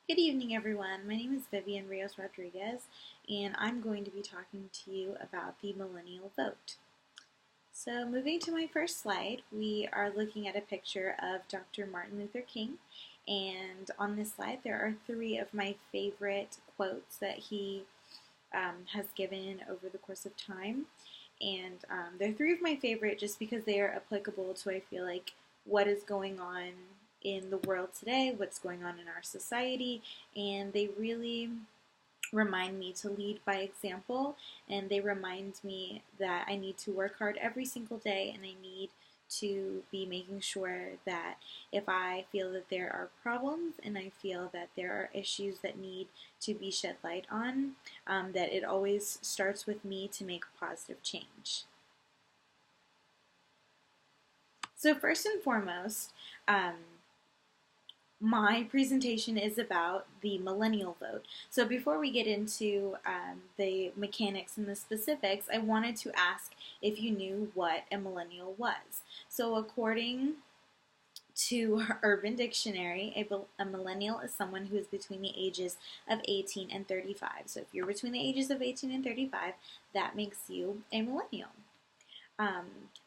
Good evening, everyone. My name is Vivian Rios Rodriguez, and I'm going to be talking to you about the Millennial Vote. So, moving to my first slide, we are looking at a picture of Dr. Martin Luther King, and on this slide, there are three of my favorite quotes that he has given over the course of time. And they're three of my favorite just because they are applicable to, I feel like, what is going on in the world today, what's going on in our society, and they really remind me to lead by example, and they remind me that I need to work hard every single day, and I need to be making sure that if I feel that there are problems and I feel that there are issues that need to be shed light on, that it always starts with me to make positive change. So first and foremost, my presentation is about the millennial vote. So before we get into the mechanics and the specifics, I wanted to ask if you knew what a millennial was. So according to Urban Dictionary, a millennial is someone who is between the ages of 18 and 35. So if you're between the ages of 18 and 35, that makes you a millennial.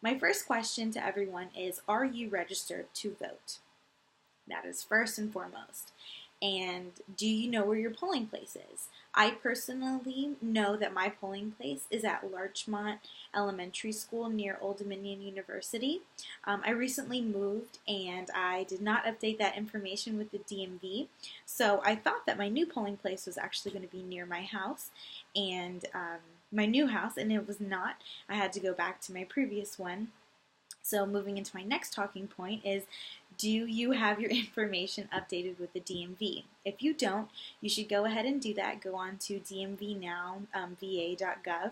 My first question to everyone is, are you registered to vote? That is first and foremost. And do you know where your polling place is? I personally know that my polling place is at Larchmont Elementary School near Old Dominion University. I recently moved and I did not update that information with the DMV, so I thought that my new polling place was actually going to be near my house and my new house, and it was not. I had to go back to my previous one. So moving into my next talking point is, do you have your information updated with the DMV? If you don't, you should go ahead and do that. Go on to dmvnow.va.gov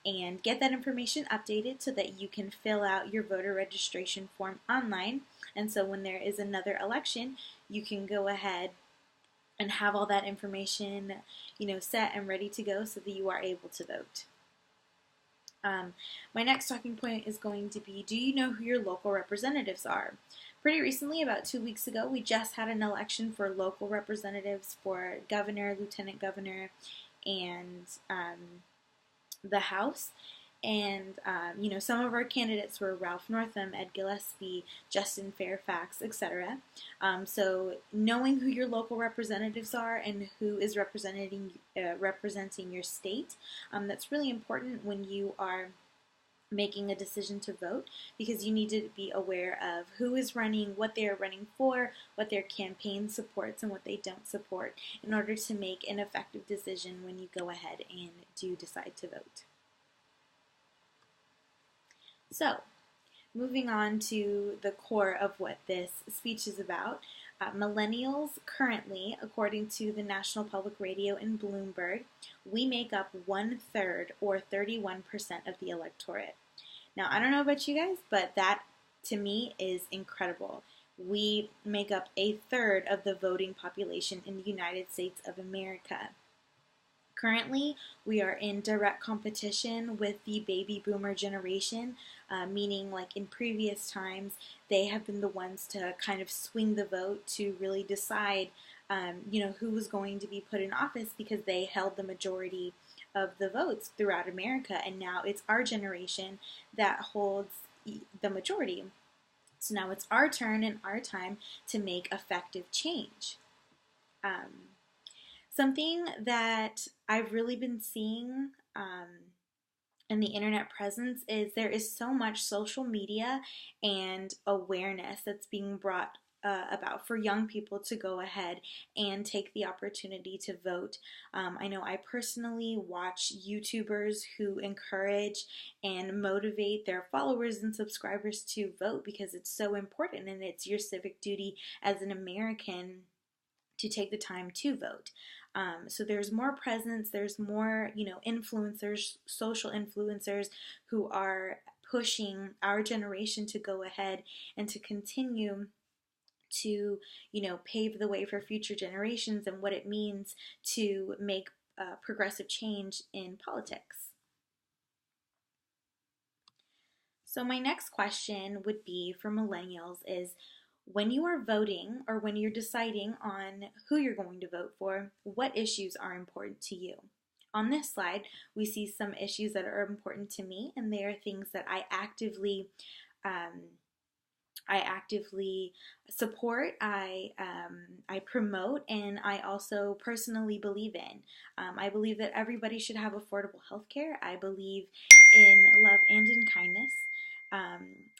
and get that information updated so that you can fill out your voter registration form online. And so when there is another election, you can go ahead and have all that information, set and ready to go so that you are able to vote. My next talking point is going to be, do you know who your local representatives are? Pretty recently, about 2 weeks ago, we just had an election for local representatives for governor, lieutenant governor, and the House. And, some of our candidates were Ralph Northam, Ed Gillespie, Justin Fairfax, etc. So knowing who your local representatives are and who is representing your state, that's really important when you are making a decision to vote, because you need to be aware of who is running, what they are running for, what their campaign supports, and what they don't support in order to make an effective decision when you go ahead and do decide to vote. So, moving on to the core of what this speech is about, millennials currently, according to the National Public Radio and Bloomberg, we make up 1/3 or 31% of the electorate. Now, I don't know about you guys, but that to me is incredible. We make up 1/3 of the voting population in the United States of America. Currently, we are in direct competition with the baby boomer generation, meaning like in previous times, they have been the ones to kind of swing the vote to really decide, who was going to be put in office because they held the majority of the votes throughout America, and now it's our generation that holds the majority. So now it's our turn and our time to make effective change. Something that I've really been seeing in the internet presence is there is so much social media and awareness that's being brought about for young people to go ahead and take the opportunity to vote. I know I personally watch YouTubers who encourage and motivate their followers and subscribers to vote because it's so important, and it's your civic duty as an American to take the time to vote. So there's more presence, there's more, influencers, social influencers who are pushing our generation to go ahead and to continue to, pave the way for future generations and what it means to make progressive change in politics. So my next question would be for millennials is, When you are voting or when you're deciding on who you're going to vote for, what issues are important to you? On this slide, we see some issues that are important to me, and they are things that um, I actively support, I promote, and I also personally believe in. I believe that everybody should have affordable health care. I believe in love and in kindness.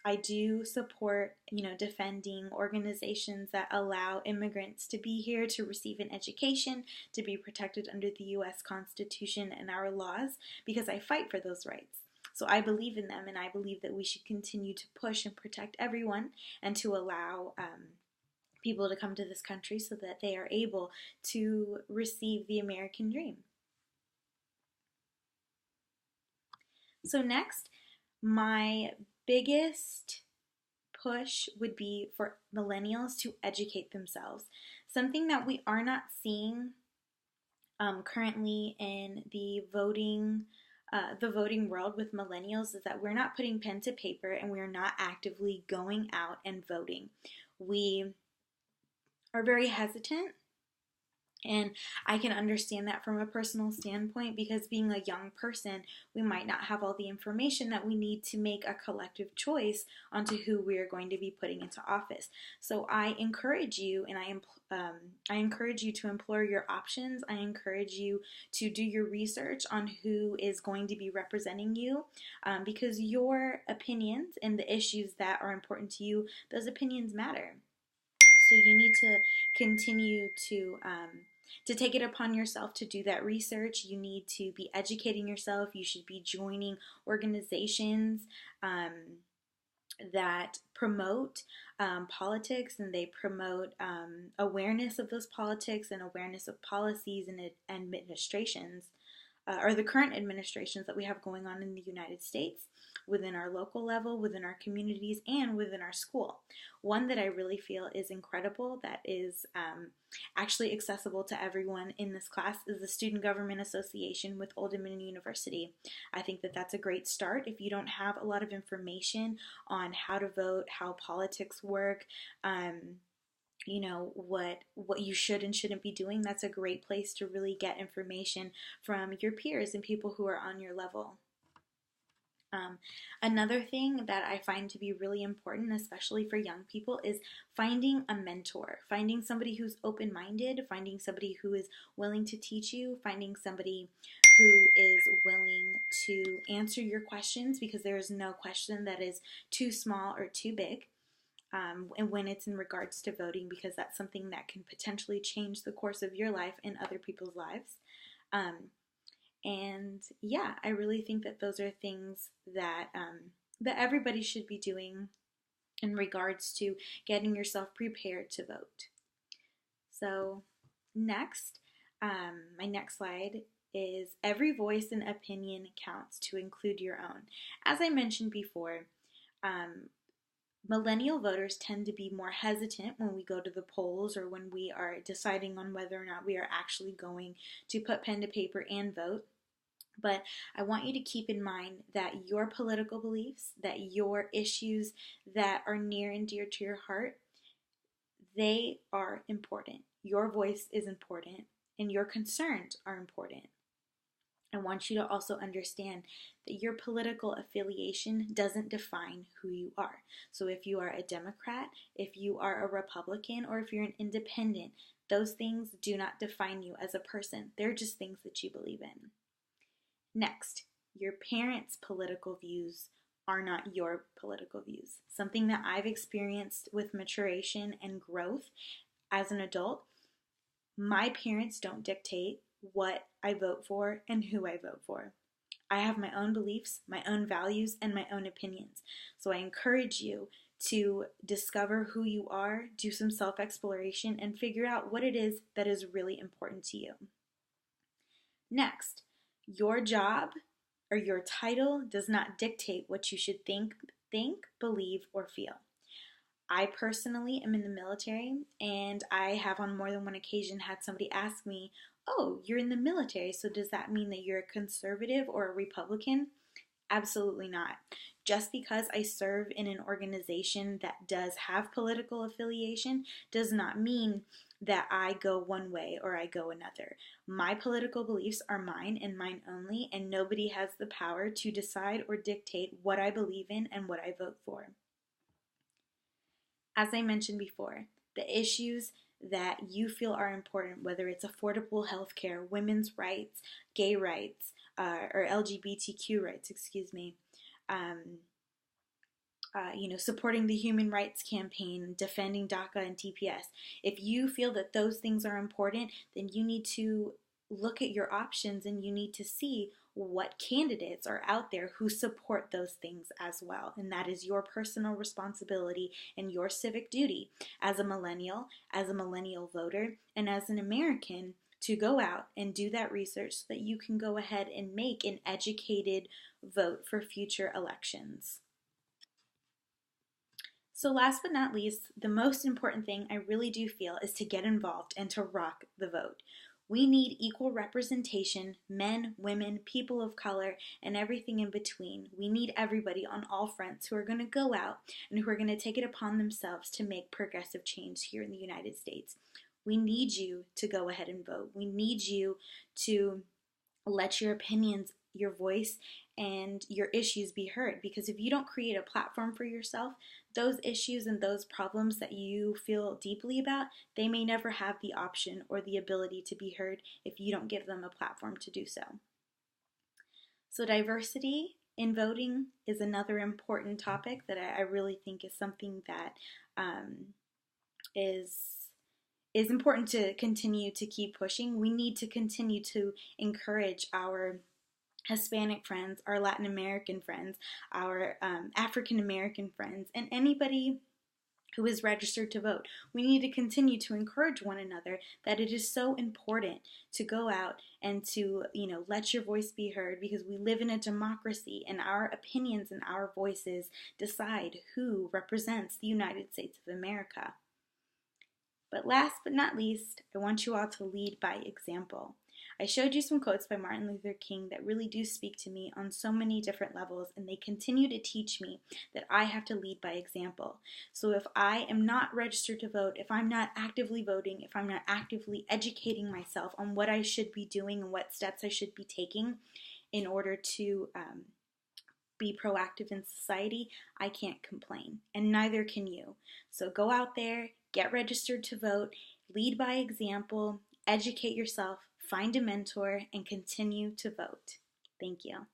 I do support, defending organizations that allow immigrants to be here, to receive an education, to be protected under the U.S. Constitution and our laws, because I fight for those rights. So I believe in them, and I believe that we should continue to push and protect everyone and to allow people to come to this country so that they are able to receive the American dream. So next, my biggest push would be for millennials to educate themselves. Something that we are not seeing currently in the voting world with millennials is that we're not putting pen to paper and we're not actively going out and voting. We are very hesitant, and I can understand that from a personal standpoint, because being a young person, we might not have all the information that we need to make a collective choice onto who we are going to be putting into office. So I encourage you, and I encourage you to explore your options. I encourage you to do your research on who is going to be representing you, because your opinions and the issues that are important to you, those opinions matter. So you need to continue to take it upon yourself to do that research. You need to be educating yourself. You should be joining organizations that promote politics, and they promote awareness of those politics and awareness of policies and administrations, or the current administrations that we have going on in the United States, within our local level, within our communities, and within our school. One that I really feel is incredible, that is actually accessible to everyone in this class, is the Student Government Association with Old Dominion University. I think that that's a great start. If you don't have a lot of information on how to vote, how politics work, what you should and shouldn't be doing, that's a great place to really get information from your peers and people who are on your level. Another thing that I find to be really important, especially for young people, is finding a mentor, finding somebody who's open-minded, finding somebody who is willing to teach you, finding somebody who is willing to answer your questions, because there is no question that is too small or too big. And when it's in regards to voting, because that's something that can potentially change the course of your life and other people's lives. And yeah, I really think that those are things that that everybody should be doing in regards to getting yourself prepared to vote. So next, my next slide is every voice and opinion counts, to include your own. As I mentioned before, millennial voters tend to be more hesitant when we go to the polls or when we are deciding on whether or not we are actually going to put pen to paper and vote. But I want you to keep in mind that your political beliefs, that your issues that are near and dear to your heart, they are important. Your voice is important, and your concerns are important. I want you to also understand that your political affiliation doesn't define who you are. So if you are a Democrat, if you are a Republican, or if you're an independent, those things do not define you as a person. They're just things that you believe in. Next, your parents' political views are not your political views. Something that I've experienced with maturation and growth as an adult, my parents don't dictate what I vote for and who I vote for. I have my own beliefs, my own values, and my own opinions. So I encourage you to discover who you are, do some self-exploration, and figure out what it is that is really important to you. Next, your job or your title does not dictate what you should think, believe, or feel. I personally am in the military, and I have on more than one occasion had somebody ask me, "Oh, you're in the military, so does that mean that you're a conservative or a Republican?" Absolutely not. Just because I serve in an organization that does have political affiliation does not mean that I go one way or I go another. My political beliefs are mine and mine only, and nobody has the power to decide or dictate what I believe in and what I vote for. As I mentioned before, the issues that you feel are important, whether it's affordable health care, women's rights, gay rights, or LGBTQ rights, excuse me, um, supporting the Human Rights Campaign, defending DACA and TPS. If you feel that those things are important, then you need to look at your options and you need to see what candidates are out there who support those things as well. And that is your personal responsibility and your civic duty as a millennial voter, and as an American to go out and do that research so that you can go ahead and make an educated vote for future elections. So, last but not least, the most important thing I really do feel is to get involved and to rock the vote. We need equal representation, men, women, people of color, and everything in between. We need everybody on all fronts who are going to go out and who are going to take it upon themselves to make progressive change here in the United States. We need you to go ahead and vote. We need you to let your opinions, your voice, and your issues be heard. Because if you don't create a platform for yourself, those issues and those problems that you feel deeply about, they may never have the option or the ability to be heard if you don't give them a platform to do so. So diversity in voting is another important topic that I really think is something that um, is is important to continue to keep pushing. We need to continue to encourage our Hispanic friends, our Latin American friends, our African American friends, and anybody who is registered to vote. We need to continue to encourage one another that it is so important to go out and to, let your voice be heard, because we live in a democracy and our opinions and our voices decide who represents the United States of America. But last but not least, I want you all to lead by example. I showed you some quotes by Martin Luther King that really do speak to me on so many different levels, and they continue to teach me that I have to lead by example. So if I am not registered to vote, if I'm not actively voting, if I'm not actively educating myself on what I should be doing and what steps I should be taking in order to be proactive in society, I can't complain, and neither can you. So go out there, get registered to vote, lead by example, educate yourself, find a mentor, and continue to vote. Thank you.